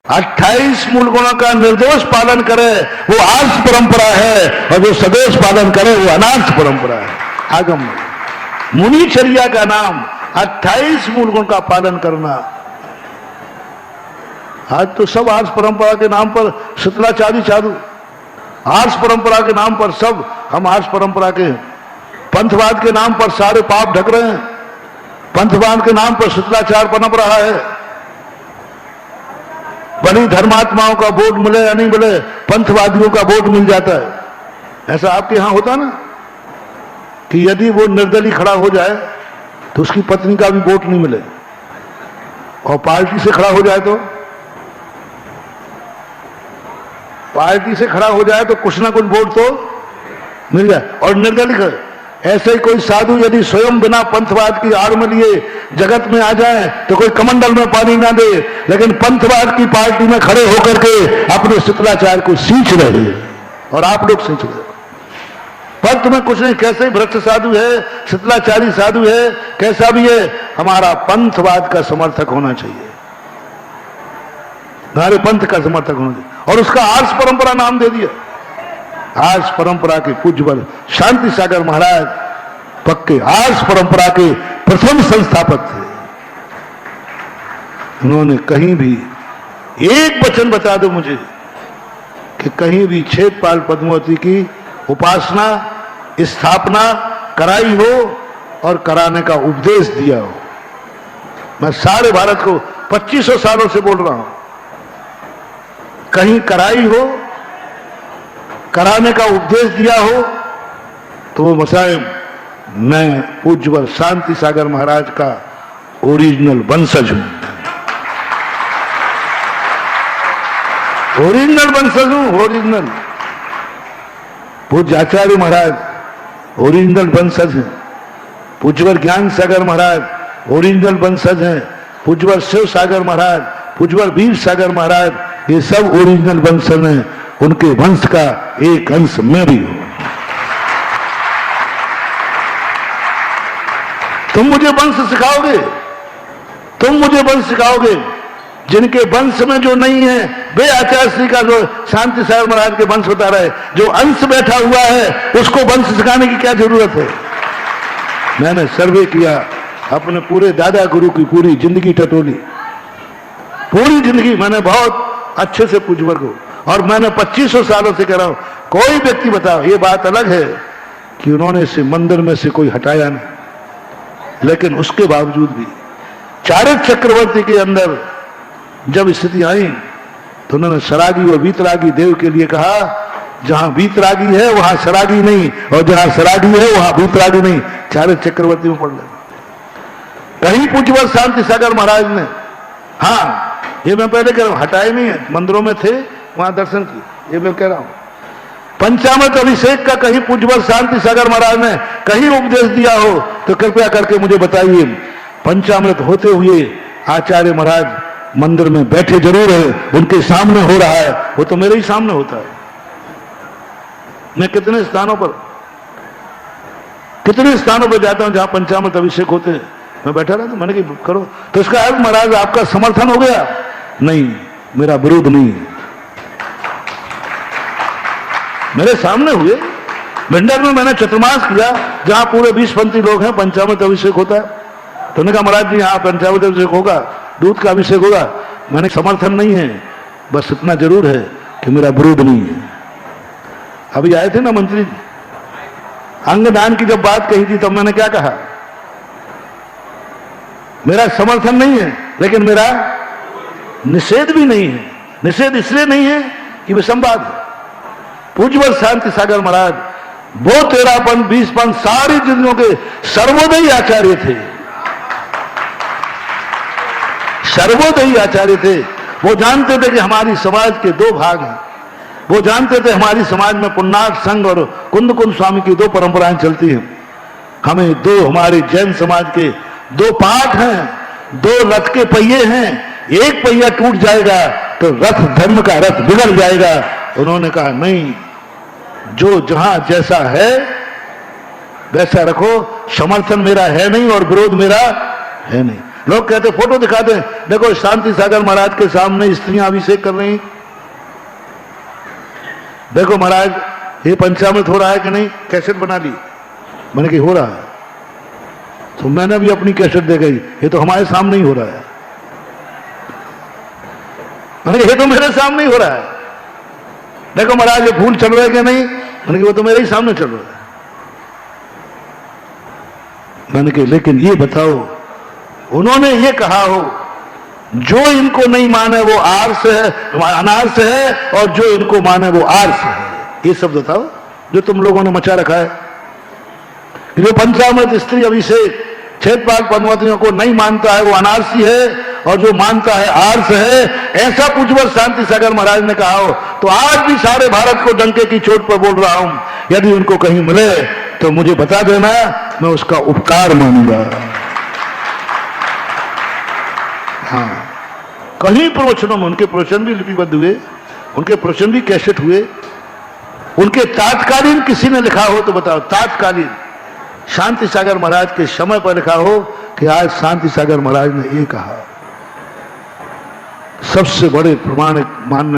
28 मूल गुणों का निर्दोष पालन करे वो आर्ष परंपरा है, और जो सदोष पालन करे वो अनार्ष परंपरा है। आगम मुनिचर्या का नाम 28 मूल गुण का पालन करना। आज तो सब आर्ष परंपरा के नाम पर शीतलाचारी चालू, आर्ष परंपरा के नाम पर सब हम आर्ष परंपरा के, पंथवाद के नाम पर सारे पाप ढक रहे हैं, पंथवाद के नाम पर शीतलाचार पनप रहा है। बड़ी धर्मात्माओं का वोट मिले या नहीं मिले, पंथवादियों का वोट मिल जाता है। ऐसा आपके यहां होता ना कि यदि वो निर्दलीय खड़ा हो जाए तो उसकी पत्नी का भी वोट नहीं मिले, और पार्टी से खड़ा हो जाए तो पार्टी से खड़ा हो जाए तो कुछ ना कुछ वोट तो मिल जाए, और निर्दलीय। ऐसे ही कोई साधु यदि स्वयं बिना पंथवाद की आड़ में लिए जगत में आ जाए तो कोई कमंडल में पानी ना दे, लेकिन पंथवाद की पार्टी में खड़े होकर के अपने शीतलाचार को सींच रहे हैं, और आप लोग सींच रहे। पर तुम्हें कुछ नहीं, कैसे भ्रष्ट साधु है, शीतलाचारी साधु है, कैसा भी है, हमारा पंथवाद का समर्थक होना चाहिए, हमारे पंथ का समर्थक होना चाहिए। और उसका आर्ष परंपरा नाम दे दिया। आर्ष परंपरा के पूज्यवर शांति सागर महाराज पक्के आर्ष परंपरा के प्रथम संस्थापक थे। उन्होंने कहीं भी एक वचन बता दो मुझे कि कहीं भी छेदपाल पद्मावती की उपासना स्थापना कराई हो और कराने का उपदेश दिया हो। मैं सारे भारत को 2500 सालों से बोल रहा हूं, कहीं कराई हो, कराने का उपदेश दिया हो तो वो मसायब मैं पूज्यवर शांति सागर महाराज का ओरिजिनल वंशज हूं, ओरिजिनल वंशज हूं, ओरिजिनल। पूज्य आचार्य महाराज ओरिजिनल वंशज हैं, पूज्यवर ज्ञान सागर महाराज ओरिजिनल वंशज हैं, पूज्यवर शिव सागर महाराज, पूज्यवर वीर सागर महाराज, ये सब ओरिजिनल वंशज हैं। उनके वंश का एक अंश मैं भी हूं। तुम मुझे वंश सिखाओगे, तुम मुझे वंश सिखाओगे, जिनके वंश में जो नहीं है वे आचार्य श्री का जो शांति सागर महाराज के वंश बता रहे, जो अंश बैठा हुआ है उसको वंश सिखाने की क्या जरूरत है। मैंने सर्वे किया, अपने पूरे दादा गुरु की पूरी जिंदगी टटोली, पूरी जिंदगी मैंने बहुत अच्छे से पूज्यवर को, और मैंने 2500 सालों से कह रहा हूं, कोई व्यक्ति बताओ, ये बात अलग है कि उन्होंने इसे मंदिर में से कोई हटाया नहीं, लेकिन उसके बावजूद भी चारित्र चक्रवर्ती के अंदर जब स्थिति आई तो उन्होंने सरागी और वीतरागी देव के लिए कहा, जहां वीतरागी है वहां सरागी नहीं, और जहां सरागी है वहां वीतरागी नहीं। चारित्र चक्रवर्ती में पढ़ लेना। कहीं पूज्यवर शांति सागर महाराज ने, हाँ ये मैं पहले कह रहा हूं, हटाए नहीं है, मंदिरों में थे वहां दर्शन की, ये मैं कह रहा हूं। पंचामृत अभिषेक का कहीं पूज्यवर शांति सागर महाराज ने कहीं उपदेश दिया हो तो कृपया करके मुझे बताइए। पंचामृत होते हुए आचार्य महाराज मंदिर में बैठे जरूर है, उनके सामने हो रहा है, वो तो मेरे ही सामने होता है। मैं कितने स्थानों पर जाता हूं जहां पंचामृत अभिषेक होते हैं, मैं बैठा रहता, मैंने कहा करो, तो इसका अर्थ महाराज आपका समर्थन हो गया? नहीं, मेरा विरोध नहीं है। मेरे सामने हुए भिंडर में मैंने चतुर्मास किया, जहां पूरे 20 पंथी लोग हैं, पंचामृत अभिषेक होता है। तो उन्होंने कहा महाराज जी यहाँ पंचामृत अभिषेक होगा, दूध का अभिषेक होगा। मैंने समर्थन नहीं है, बस इतना जरूर है कि मेरा विरोध नहीं है। अभी आए थे ना मंत्री जी, अंगदान की जब बात कही थी तब मैंने क्या कहा, मेरा समर्थन नहीं है लेकिन मेरा निषेध भी नहीं है। निषेध इसलिए नहीं है कि विसंवाद है। पूज्यवर शांति सागर महाराज वो 13 पंथ 20 पंथ सारी जिंदगियों के सर्वोदयी आचार्य थे, सर्वोदयी आचार्य थे। वो जानते थे कि हमारी समाज के दो भाग हैं, वो जानते थे हमारी समाज में पुन्नाक संघ और कुंद कुंद स्वामी की दो परंपराएं चलती हैं। हमें दो, हमारे जैन समाज के दो पाठ हैं, दो रथ के पहिए हैं, एक पहिया टूट जाएगा तो रथ, धर्म का रथ बिगड़ जाएगा। उन्होंने कहा नहीं, जो जहां जैसा है वैसा रखो, समर्थन मेरा है नहीं और विरोध मेरा है नहीं। लोग कहते फोटो दिखाते हैं, देखो शांति सागर महाराज के सामने स्त्रियां अभिषेक कर रही, देखो महाराज ये पंचामृत हो रहा है कि नहीं, कैसेट बना ली। मैंने कहा हो रहा है, तो मैंने भी अपनी कैसेट दे गई, ये तो हमारे सामने ही हो रहा है। मैंने कहा ये तो मेरे सामने ही हो रहा है, देखो महाराज ये फूल चल रहे हैं कि नहीं, मैंने कहा वो तो मेरे ही सामने चल रहा है। मैंने कहा लेकिन ये बताओ, उन्होंने ये कहा हो जो इनको नहीं माने वो आर्स है, अनार्स है, और जो इनको माने वो आर्स है। ये सब बताओ जो तुम लोगों ने मचा रखा है। जो पंचामृत स्त्री अभिषेक क्षेत्रपाल पद्मावतियों को नहीं मानता है वो अनारसी है, और जो मानता है आर्स है। ऐसा पूज्यवर शांति सागर महाराज ने कहा हो तो आज भी सारे भारत को डंके की चोट पर बोल रहा हूं, यदि उनको कहीं मिले तो मुझे बता देना, मैं उसका उपकार मानूंगा। हाँ, कहीं प्रवचनों में उनके प्रवचन भी लिपिबद्ध हुए, उनके प्रवचन भी कैसेट हुए, उनके तात्कालीन किसी ने लिखा हो तो बताओ, तात्कालीन शांति सागर महाराज के समय पर लिखा हो कि आज शांति सागर महाराज ने ये कहा। सबसे बड़े प्रमाणिक मानने